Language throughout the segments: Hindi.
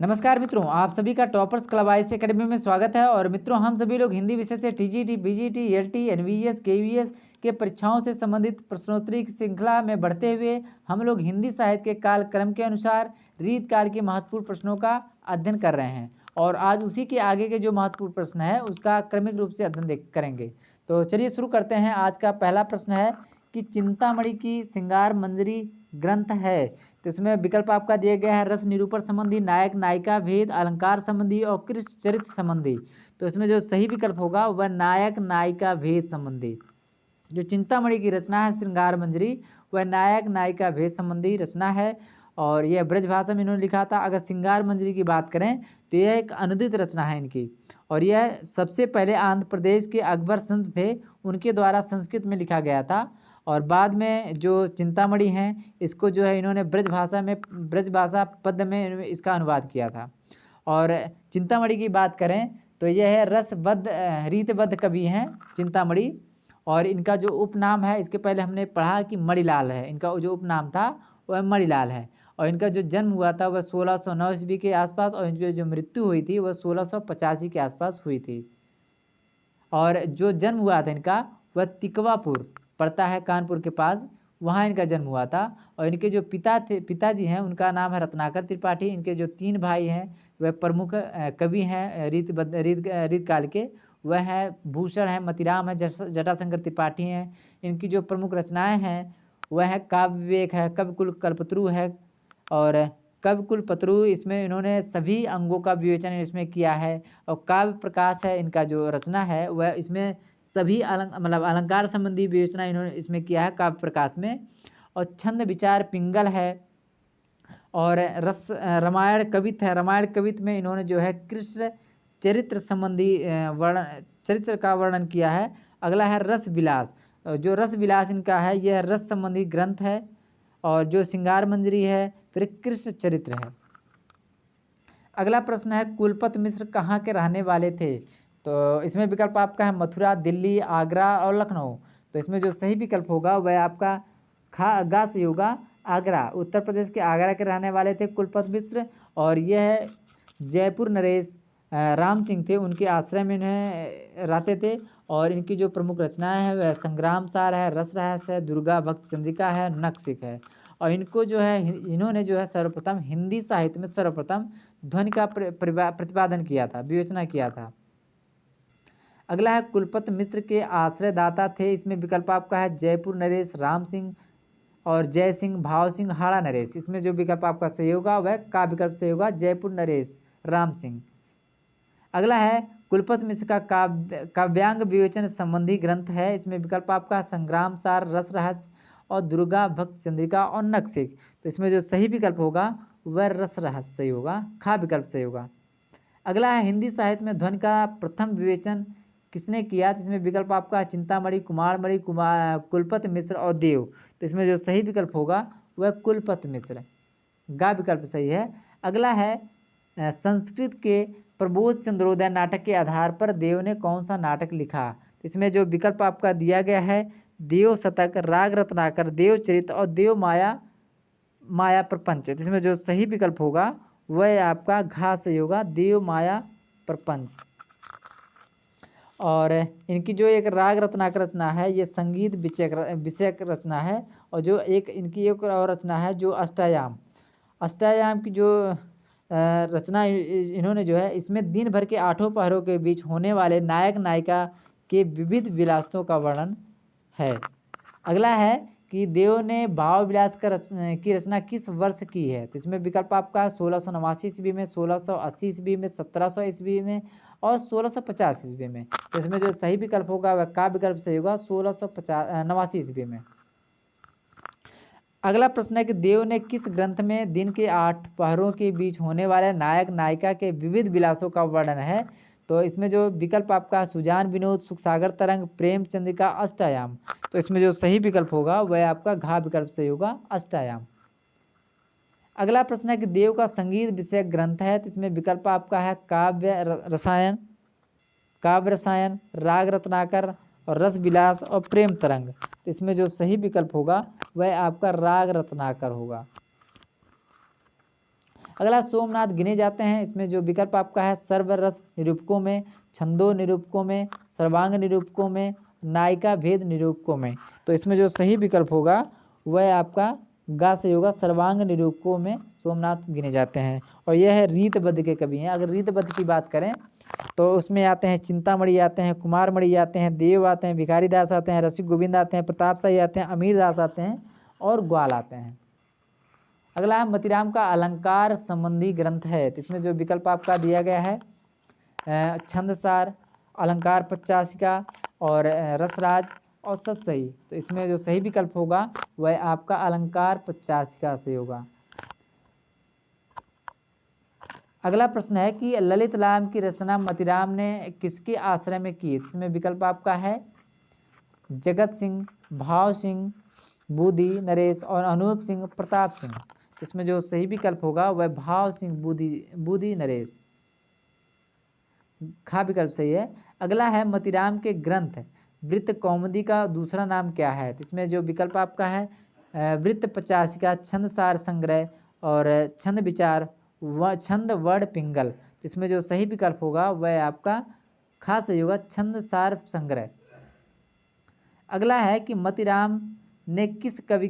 नमस्कार मित्रों, आप सभी का टॉपर्स क्लब आईएएस एकेडमी में स्वागत है। और मित्रों, हम सभी लोग हिंदी विषय से TGT, PGT, LT, NVS, KVS के परीक्षाओं से संबंधित प्रश्नोत्तरी की श्रृंखला में बढ़ते हुए हम लोग हिंदी साहित्य के कालक्रम के अनुसार रीत काल के महत्वपूर्ण प्रश्नों का अध्ययन कर रहे हैं। और आज उसी के आगे के जो महत्वपूर्ण प्रश्न है उसका क्रमिक रूप से अध्ययन करेंगे। तो चलिए शुरू करते हैं। आज का पहला प्रश्न है कि चिंतामणि की श्रृंगार मंजरी ग्रंथ है। तो इसमें विकल्प आपका दिया गया है रस निरूपण संबंधी, नायक नायिका भेद, अलंकार संबंधी और कृष्ण चरित्र संबंधी। तो इसमें जो सही विकल्प होगा वह नायक नायिका भेद संबंधी। जो चिंतामणि की रचना है श्रृंगार मंजरी, वह नायक नायिका भेद संबंधी रचना है और यह ब्रज भाषा में इन्होंने लिखा था। अगर श्रृंगार मंजरी की बात करें तो यह एक अनुदित रचना है इनकी, और यह सबसे पहले आंध्र प्रदेश के अकबर संत थे, उनके द्वारा संस्कृत में लिखा गया था। और बाद में जो चिंतामणि हैं इसको जो है इन्होंने ब्रज भाषा पद्य में इसका अनुवाद किया था। और चिंतामणि की बात करें तो यह है रसबद्ध रीतबद्ध कवि हैं चिंतामणि। और इनका जो उपनाम है, इसके पहले हमने पढ़ा कि मणिलाल है, इनका जो उपनाम था वह मणिलाल है। और इनका जो जन्म हुआ था वह 1609 ईस्वी के आसपास, और इनकी जो मृत्यु हुई थी वह 1685 के आसपास हुई थी। और जो जन्म हुआ था इनका वह तिकवापुर पड़ता है कानपुर के पास, वहाँ इनका जन्म हुआ था। और इनके जो पिताजी हैं उनका नाम है रत्नाकर त्रिपाठी। इनके जो 3 भाई हैं वह प्रमुख कवि हैं रीत काल के, वह है भूषण है, मतिराम है, जटाशंकर त्रिपाठी हैं। इनकी जो प्रमुख रचनाएं हैं वह है काव्य विवेक है, कविकुल कल्पतरु है। और कविकुल पतरु इसमें इन्होंने सभी अंगों का विवेचन इसमें किया है। और काव्य प्रकाश है इनका जो रचना है वह इसमें सभी अलंकार संबंधी विवेचना इन्होंने इसमें किया है काव्य प्रकाश में। और छंद विचार पिंगल है। और रामायण कवित है, रामायण कवित में इन्होंने जो है कृष्ण चरित्र संबंधी चरित्र का वर्णन किया है। अगला है रस विलास। जो रस विलास इनका है यह रस संबंधी ग्रंथ है। और जो श्रृंगार मंजरी है फिर कृष्ण चरित्र है। अगला प्रश्न है कुलपत मिश्र कहाँ के रहने वाले थे। तो इसमें विकल्प आपका है मथुरा, दिल्ली, आगरा और लखनऊ। तो इसमें जो सही विकल्प होगा वह आपका गा से होगा आगरा। उत्तर प्रदेश के आगरा के रहने वाले थे कुलपत मिश्र। और यह जयपुर नरेश राम सिंह थे, उनके आश्रय में इन्हें रहते थे। और इनकी जो प्रमुख रचनाएं हैं वह संग्राम सार है, रस रहस्य है, दुर्गा भक्त चंद्रिका है, नखशिख है। और इनको जो है इन्होंने जो है सर्वप्रथम हिंदी साहित्य में सर्वप्रथम ध्वनि का प्रतिपादन किया था, विवेचना किया था। अगला है कुलपत मिश्र के आश्रयदाता थे। इसमें विकल्प आपका है जयपुर नरेश राम सिंह और जय सिंह, भाव सिंह, हाड़ा नरेश। इसमें जो विकल्प आपका सही होगा वह का विकल्प सही होगा जयपुर नरेश राम सिंह। अगला है कुलपत मिश्र का काव्यांग विवेचन संबंधी ग्रंथ है। इसमें विकल्प आपका संग्राम सार, रस रहस्य और दुर्गा भक्त चंद्रिका और नखशिख। तो इसमें जो सही विकल्प होगा वह रस रहस्य सही होगा, खा विकल्प सही होगा। अगला है हिंदी साहित्य में ध्वनि का प्रथम विवेचन किसने किया। तो इसमें विकल्प आपका चिंतामणि, कुमारमणि, कुलपत मिश्र और देव। तो इसमें जो सही विकल्प होगा वह कुलपत मिश्र, गा विकल्प सही है। अगला है संस्कृत के प्रबोध चंद्रोदय नाटक के आधार पर देव ने कौन सा नाटक लिखा। इसमें जो विकल्प आपका दिया गया है देव शतक, राग रत्नाकर, देव चरित और देव माया प्रपंच। इसमें जो सही विकल्प होगा वह आपका घा सही होगा, देव माया प्रपंच। और इनकी जो एक राग रत्नाकर रचना है ये संगीत विषयक रचना है। और जो एक इनकी एक और रचना है जो अष्टायाम की जो रचना इन्होंने जो है इसमें दिन भर के 8 पहरों के बीच होने वाले नायक नायिका के विविध विलासों का वर्णन है। अगला है कि देव ने भाव विलास की रचना किस वर्ष की है। तो इसमें विकल्प आपका 1689 ईस्वी में, 1680 ईस्वी में, 1700 ईस्वी में और 1650 ईस्वी में। तो इसमें जो सही विकल्प होगा वह का विकल्प सही होगा 1689 ईस्वी में। अगला प्रश्न है कि देव ने किस ग्रंथ में दिन के 8 पहरों के बीच होने वाले नायक नायिका के विविध विलासों का वर्णन है। तो इसमें जो विकल्प आपका सुजान विनोद, सुखसागर तरंग, प्रेम चंद्रिका, अष्टायाम। तो इसमें जो सही विकल्प होगा वह आपका घा विकल्प सही होगा अष्टायाम। अगला प्रश्न है कि देव का संगीत विषयक ग्रंथ है। तो इसमें विकल्प आपका है काव्य रसायन, राग रत्नाकर और रस विलास और प्रेम तरंग। तो इसमें जो सही विकल्प होगा वह आपका राग रत्नाकर होगा। अगला सोमनाथ गिने जाते हैं। इसमें जो विकल्प आपका है सर्वरस निरूपकों में, छंदो निरूपकों में, सर्वांग निरूपकों में, नायिका भेद निरूपकों में। तो इसमें जो सही विकल्प होगा वह आपका गा से होगा, सर्वांग निरूपकों में सोमनाथ गिने जाते हैं। और यह है रीतबद्ध के कवि हैं। अगर रीतबद्ध की बात करें तो उसमें आते हैं चिंतामणि आते हैं, कुमारमणि आते हैं, देव आते हैं, भिखारी दास आते हैं, रसिक गोविंद आते हैं, प्रताप शाही आते हैं, अमीर दास आते हैं और ग्वाल आते हैं। अगला है मतीराम का अलंकार संबंधी ग्रंथ है। तो इसमें जो विकल्प आपका दिया गया है छंदसार, अलंकार पच्चासिका और रसराज और सतसही। तो इसमें जो सही विकल्प होगा वह आपका अलंकार पच्चासिका से होगा। अगला प्रश्न है कि ललित लाम की रचना मतीराम ने किसके आश्रय में की। इसमें विकल्प आपका है जगत सिंह, भाव सिंह, बूदी नरेश और अनूप सिंह, प्रताप सिंह। इसमें जो सही विकल्प होगा वह भाव सिंह, बूदी नरेश, खा विकल्प सही है। अगला है मतीराम के ग्रंथ वृत्त कौमुदी का दूसरा नाम क्या है। तो इसमें जो विकल्प आपका है वृत्त पचासिका, छंदसार संग्रह और छंद विचार व छंद वर्ण पिंगल। तो इसमें जो सही विकल्प होगा वह आपका खास सही होगा, छंदसार संग्रह। अगला है कि मतीराम ने किस कवि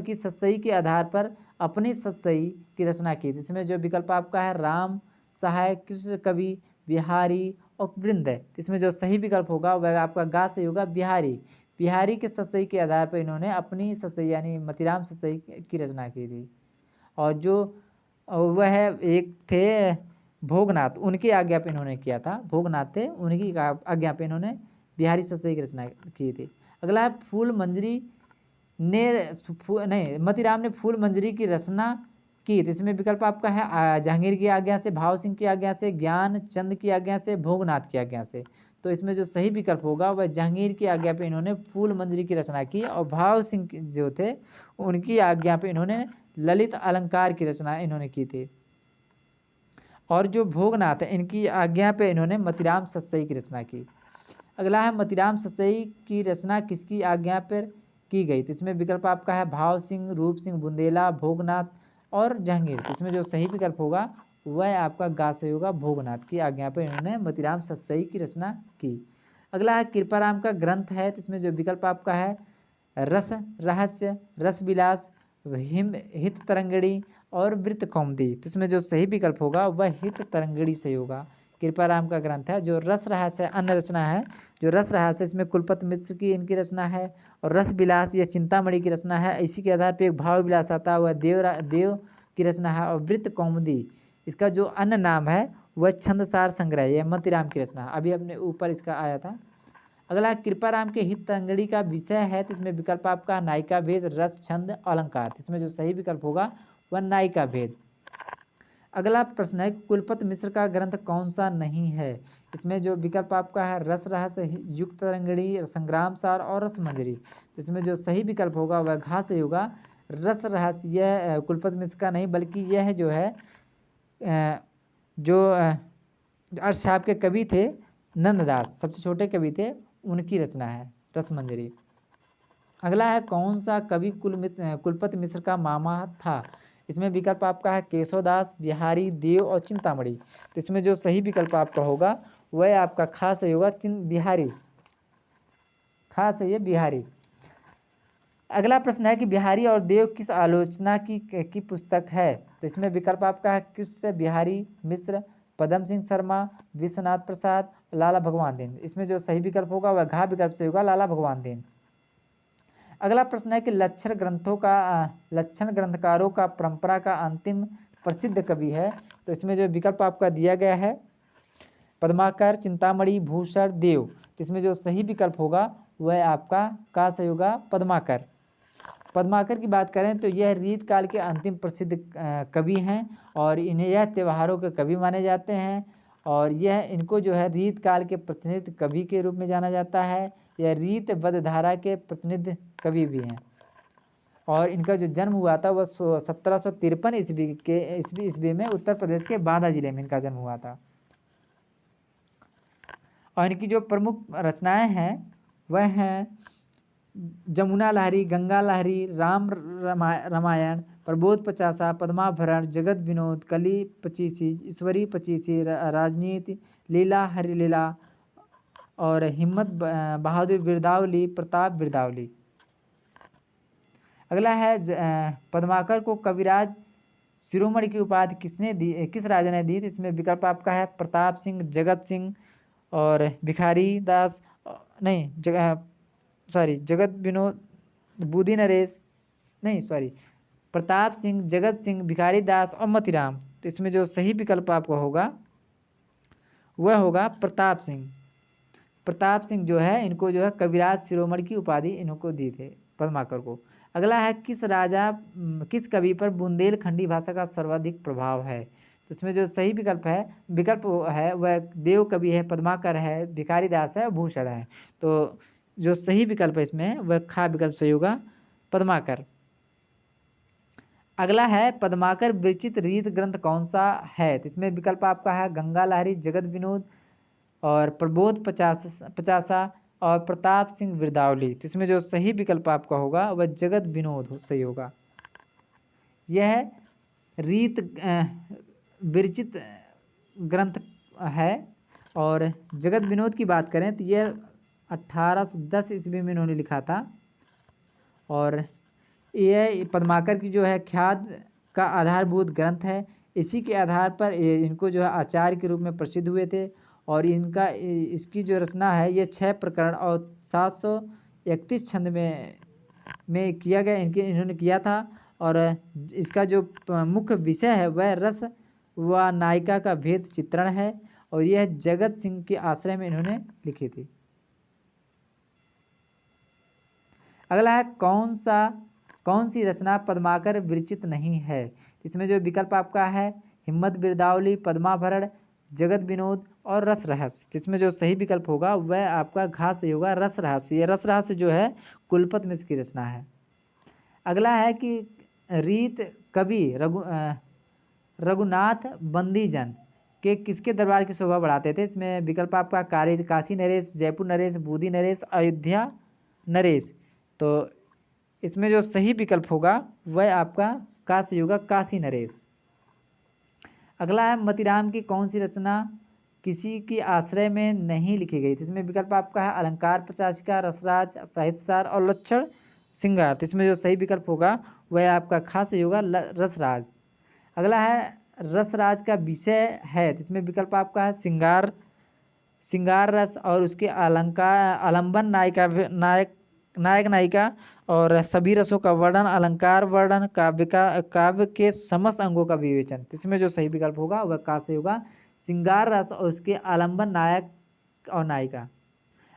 की सतसई के आधार पर अपनी सतसई की रचना की। इसमें जो विकल्प आपका है राम, सहाय, कृष्ण कवि, बिहारी और वृंद है। इसमें जो सही विकल्प होगा वह आपका गा से होगा, बिहारी के सतसई के आधार पर इन्होंने अपनी सतसई यानी मतीराम सतसई की रचना की थी। और जो वह एक थे भोगनाथ, उनकी आज्ञा पे इन्होंने किया था। भोगनाथ थे, उनकी आज्ञा पे इन्होंने बिहारी सतसई की रचना की थी। अगला है फूल मंजरी ने मतीराम ने फूल मंजरी की रचना की। तो इसमें विकल्प आपका है जहांगीर की आज्ञा से, भाव सिंह की आज्ञा से, ज्ञान चंद की आज्ञा से, भोगनाथ की आज्ञा से। तो इसमें जो सही विकल्प होगा वह जहांगीर की आज्ञा पे इन्होंने फूल मंजरी की रचना की और भाव सिंह जो थे उनकी आज्ञा पे इन्होंने ललित अलंकार की रचना इन्होंने की थी। और जो भोगनाथ है इनकी आज्ञा पे इन्होंने मतीराम सतसई की रचना की। अगला है मतीराम सतसई की रचना किसकी आज्ञा पर की गई। तो इसमें विकल्प आपका है भाव सिंह, रूप सिंह बुंदेला, भोगनाथ और जहांगीर। तो इसमें जो सही विकल्प होगा वह आपका गा से होगा, भोगनाथ की आज्ञा पर इन्होंने मतीराम सतसई की रचना की। अगला है कृपाराम का ग्रंथ है। तो इसमें जो विकल्प आपका है रस रहस्य, रस विलास, हित तरंगिणी और वृत्त कौमुदी। तो इसमें जो सही विकल्प होगा वह हित तरंगिणी से होगा। कृपाराम का ग्रंथ है। जो रस रहस्य अन्य रचना है, जो रस रहस्य इसमें कुलपति मिश्र की इनकी रचना है। और रस विलास यह चिंतामणि की रचना है। इसी के आधार पर एक भाव विलास आता है, वह देव की रचना है। और वृत्त कौमुदी इसका जो अन्य नाम है वह छंदसार संग्रह, यह मतीराम की रचना, अभी अपने ऊपर इसका आया था। अगला कृपाराम के हित तरंगिणी का विषय है। तो इसमें विकल्प आपका नायिका भेद, रस, छंद, अलंकार। इसमें जो सही विकल्प होगा वह नायिका भेद। अगला प्रश्न है कुलपति मिश्र का ग्रंथ कौन सा नहीं है। इसमें जो विकल्प आपका है रस रहस्य, युक्त तरंगिणी, संग्राम सार और रस मंजरी। तो इसमें जो सही विकल्प होगा वह घा से होगा, रस रहस्य। यह कुलपति मिश्र का नहीं बल्कि यह जो है जो अर्थशास्त्र के कवि थे नंददास, सबसे छोटे कवि थे, उनकी रचना है रसमंजरी। अगला है कौन सा कवि कुलपति मिश्र का मामा था। इसमें विकल्प आपका है केशवदास, बिहारी, देव और चिंतामणि। तो इसमें जो सही विकल्प आपका होगा वह आपका खास सही होगा, बिहारी, खास सही है बिहारी। अगला प्रश्न है कि बिहारी और देव किस आलोचना की पुस्तक है। तो इसमें विकल्प आपका है कृष्ण बिहारी मिश्र, पदम सिंह शर्मा, विश्वनाथ प्रसाद, लाला भगवान दीन। इसमें जो सही विकल्प होगा वह घा विकल्प से होगा, लाला भगवान दीन। अगला प्रश्न है कि लक्षण ग्रंथकारों का परंपरा का अंतिम प्रसिद्ध कवि है। तो इसमें जो विकल्प आपका दिया गया है पद्माकर, चिंतामणि, भूषण, देव। तो इसमें जो सही विकल्प होगा वह आपका का सही होगा, पद्माकर। पद्माकर की बात करें तो यह रीत काल के अंतिम प्रसिद्ध कवि हैं और इन्हें यह त्योहारों के कवि माने जाते हैं। और यह इनको जो है रीत काल के प्रतिनिधि कवि के रूप में जाना जाता है। यह रीतबद्ध धारा के प्रतिनिधि कवि भी हैं। और इनका जो जन्म हुआ था वह 1753 ईस्वी में उत्तर प्रदेश के बांदा जिले में इनका जन्म हुआ था। और इनकी जो प्रमुख रचनाएं हैं वह हैं जमुना लहरी, गंगा लहरी, रामायण प्रबोध पचासा, पद्माभरण, जगत विनोद, कली पचीसी, ईश्वरी पचीसी, राजनीति, लीला हरिलीला और हिम्मत बहादुर बिरदावली, प्रताप बिरदावली। अगला है पद्माकर को कविराज शिरोमणि की उपाधि किसने दी, किस राजा ने दी? इसमें विकल्प आपका है प्रताप सिंह, जगत सिंह और भिखारी दास, नहीं जगत विनोद, बूदी नरेश, नहीं सॉरी प्रताप सिंह, जगत सिंह, भिखारी दास और मोतीराम। तो इसमें जो सही विकल्प आपका होगा वह होगा प्रताप सिंह। प्रताप सिंह जो है इनको जो है कविराज शिरोमणि की उपाधि इनको दी थे पद्माकर को। अगला है किस कवि पर बुंदेलखंडी भाषा का सर्वाधिक प्रभाव है? तो इसमें जो सही विकल्प है वह देव कवि है, पद्माकर है, भिखारी दास है, भूषण है। तो जो सही विकल्प है इसमें वह खा विकल्प सही होगा, पद्माकर। अगला है पद्माकर विरचित रीत ग्रंथ कौन सा है? तो इसमें विकल्प आपका है गंगा लहरी, जगत विनोद और प्रबोध पचासा और प्रताप सिंह बिरदावली। तो इसमें जो सही विकल्प आपका होगा वह जगत विनोद सही होगा। यह रीत विरचित ग्रंथ है। और जगत विनोद की बात करें तो यह 1810 ईस्वी में इन्होंने लिखा था। और यह पद्माकर की जो है ख्यात का आधारभूत ग्रंथ है। इसी के आधार पर इनको जो है आचार्य के रूप में प्रसिद्ध हुए थे। और इसकी जो रचना है ये 6 प्रकरण और 731 छंद में किया गया, इन्होंने किया था। और इसका जो मुख्य विषय है वह रस व नायिका का भेद चित्रण है। और यह जगत सिंह के आश्रय में इन्होंने लिखी थी। अगला है कौन सी रचना पद्माकर विरचित नहीं है? इसमें जो विकल्प आपका है हिम्मत बिरदावली, पद्माभरण, जगत विनोद और रस रहस्य। इसमें जो सही विकल्प होगा वह आपका घास सही होगा, रस रहस्य। ये रस रहस्य जो है कुलपत मिश्र की रचना है। अगला है कि रीत कवि रघुनाथ बंदीजन के किसके दरबार की शोभा बढ़ाते थे? इसमें विकल्प आपका काशी नरेश, जयपुर नरेश, बूदी नरेश, अयोध्या नरेश। तो इसमें जो सही विकल्प होगा वह आपका काशी होगा, काशी नरेश। अगला है मतीराम की कौन सी रचना किसी के आश्रय में नहीं लिखी गई? इसमें विकल्प आपका है अलंकार प्रकाशिका, रसराज, साहित्यसार और लक्षण श्रृंगार। तो इसमें जो सही विकल्प होगा वह आपका खास होगा रसराज। अगला है रसराज का विषय है, इसमें विकल्प आपका है श्रृंगार रस और उसके आलंबन नायक नायिका और सभी रसों का वर्णन, अलंकार वर्णन, काव्य के समस्त अंगों का विवेचन। तो इसमें जो सही विकल्प होगा वह का से होगा श्रृंगार रस और उसके आलंबन नायक और नायिका।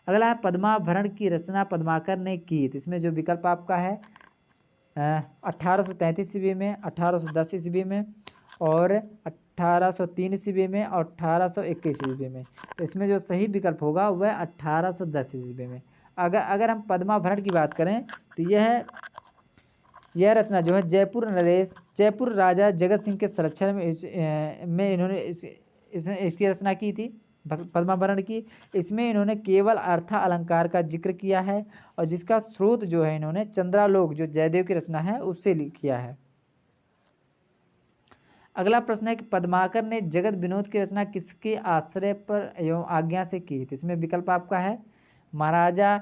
अगला है पद्माभरण की रचना पद्माकर ने की। तो इसमें जो विकल्प आपका है 1833 ईस्वी में, 1810 ईस्वी में और 1803 ईस्वी में और 1821 ईस्वी में। तो इसमें जो सही विकल्प होगा वह 1810 ईस्वी में। अगर हम पद्माभरण की बात करें तो यह रचना जो है जयपुर राजा जगत सिंह के संरक्षण में इन्होंने इसकी रचना की थी पद्माभरण की। इसमें इन्होंने केवल अर्थ अलंकार का जिक्र किया है और जिसका स्रोत जो है इन्होंने चंद्रालोक जो जयदेव की रचना है उससे किया है। अगला प्रश्न है कि पद्माकर ने जगत विनोद की रचना किसके आश्रय पर एवं आज्ञा से की? तो इसमें विकल्प आपका है महाराजा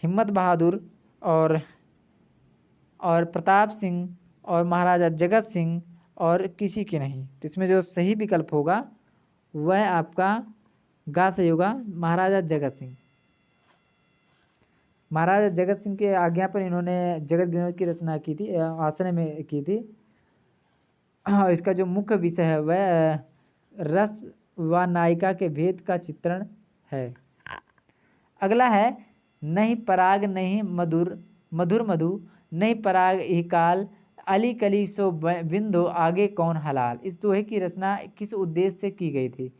हिम्मत बहादुर और प्रताप सिंह और महाराजा जगत सिंह और किसी के नहीं। तो इसमें जो सही विकल्प होगा वह आपका गा सही होगा महाराजा जगत सिंह। महाराजा जगत सिंह के आज्ञा पर इन्होंने जगत विनोद की रचना की थी, आश्रय में की थी। और इसका जो मुख्य विषय है वह रस व नायिका के भेद का चित्रण है। अगला है नहीं पराग नहीं मधुर मधु नहीं पराग ही काल अली कली सो बिंदो आगे कौन हलाल। इस दोहे की रचना किस उद्देश्य से की गई थी?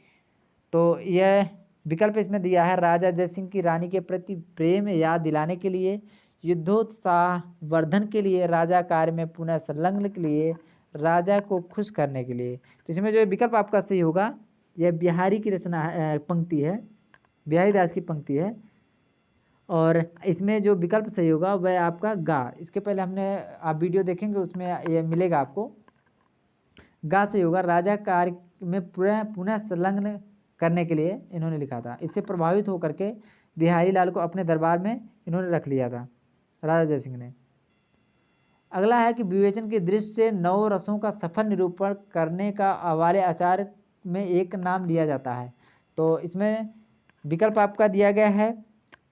तो यह विकल्प इसमें दिया है राजा जयसिंह की रानी के प्रति प्रेम याद दिलाने के लिए, युद्धोत्साह वर्धन के लिए, राजा कार्य में पुनः संलग्न के लिए, राजा को खुश करने के लिए। तो इसमें जो विकल्प आपका सही होगा यह बिहारी की रचना पंक्ति है, बिहारी दास की पंक्ति है। और इसमें जो विकल्प सही होगा वह आपका गा। इसके पहले हमने आप वीडियो देखेंगे उसमें ये मिलेगा आपको। गा सही होगा। राजा कार्य में पुनः संलग्न करने के लिए इन्होंने लिखा था। इससे प्रभावित होकर के बिहारी लाल को अपने दरबार में इन्होंने रख लिया था राजा जयसिंह ने। अगला है कि विवेचन की दृष्टि से नौ रसों का सफल निरूपण करने का हवाले आचार्य में एक नाम लिया जाता है। तो इसमें विकल्प आपका दिया गया है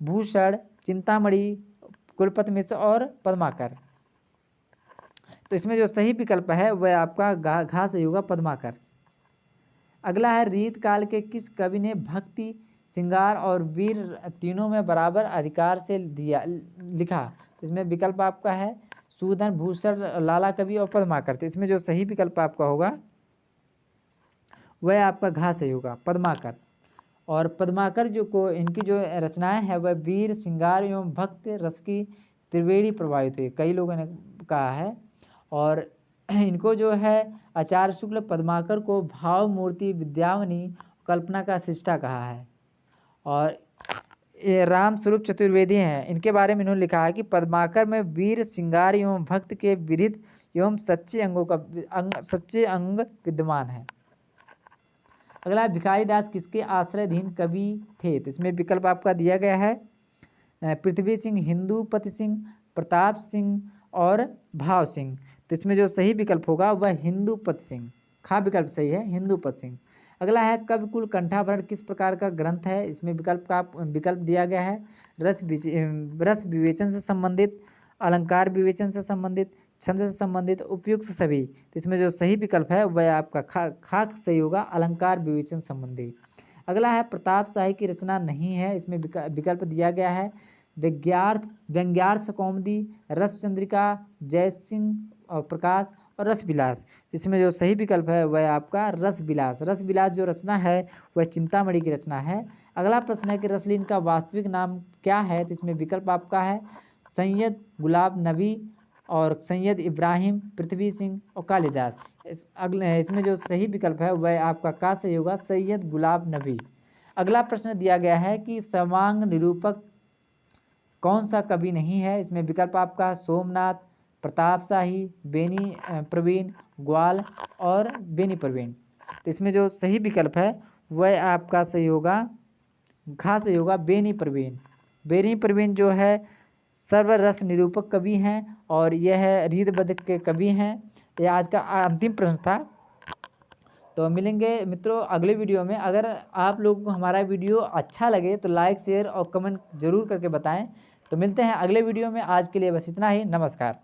भूषण, चिंतामणि, कुलपति मिश्र और पद्माकर। तो इसमें जो सही विकल्प है वह आपका घा सही होगा, पद्माकर। अगला है रीत काल के किस कवि ने भक्ति, श्रृंगार और वीर तीनों में बराबर अधिकार से लिखा। इसमें विकल्प आपका है सूदन, भूषण, लाला कवि और पद्माकर। तो इसमें जो सही विकल्प आपका होगा वह आपका घा सही होगा, पद्माकर। और पद्माकर इनकी जो रचनाएं हैं वह वीर, श्रृंगार एवं भक्त रस की त्रिवेणी प्रभावित हुई, कई लोगों ने कहा है। और इनको जो है आचार्य शुक्ल पद्माकर को भाव मूर्ति, विद्यावनी, कल्पना का सृष्टा कहा है। और ये राम स्वरूप चतुर्वेदी हैं, इनके बारे में इन्होंने लिखा है कि पद्माकर में वीर, श्रृंगार एवं भक्त के विदित एवं सच्चे अंग विद्यमान है। अगला भिखारी दास किसके आश्रयधीन कवि थे। तो इसमें विकल्प आपका दिया गया है पृथ्वी सिंह, हिंदूपति सिंह, प्रताप सिंह और भाव सिंह। तो इसमें जो सही विकल्प होगा वह हिंदूपति सिंह, खा विकल्प सही है, हिंदूपति सिंह। अगला है कविकुल कंठाभरण किस प्रकार का ग्रंथ है। इसमें विकल्प दिया गया है रस विवेचन से संबंधित, अलंकार विवेचन से संबंधित, छंद से संबंधित, उपयुक्त सभी। तो इसमें जो सही विकल्प है वह आपका खाक सही होगा, अलंकार विवेचन संबंधी। अगला है प्रताप शाही की रचना नहीं है। इसमें विकल्प दिया गया है व्यंग्यार्थ कौमुदी, रस चंद्रिका, जयसिंह और प्रकाश और रस विलास। इसमें जो सही विकल्प है वह आपका रस विलास। रस विलास जो रचना है वह चिंतामणि की रचना है। अगला प्रश्न है कि रसलीन का वास्तविक नाम क्या है। तो इसमें विकल्प आपका है सैयद गुलाब नबी और सैयद इब्राहिम, पृथ्वी सिंह और कालिदास। इसमें जो सही विकल्प है वह आपका का सही होगा, सैयद गुलाब नबी। अगला प्रश्न दिया गया है कि समांग निरूपक कौन सा कवि नहीं है। इसमें विकल्प आपका सोमनाथ, प्रताप शाही, बेनी प्रवीण, ग्वाल और बेनी प्रवीण। तो इसमें जो सही विकल्प है वह आपका सही होगा, घा सही होगा, बेनी प्रवीण। बेनी प्रवीण जो है सर्वरस निरूपक कवि हैं और यह रीदबद्ध के कवि हैं। यह आज का अंतिम प्रश्न था। तो मिलेंगे मित्रों अगले वीडियो में। अगर आप लोगों को हमारा वीडियो अच्छा लगे तो लाइक, शेयर और कमेंट जरूर करके बताएं। तो मिलते हैं अगले वीडियो में। आज के लिए बस इतना ही। नमस्कार।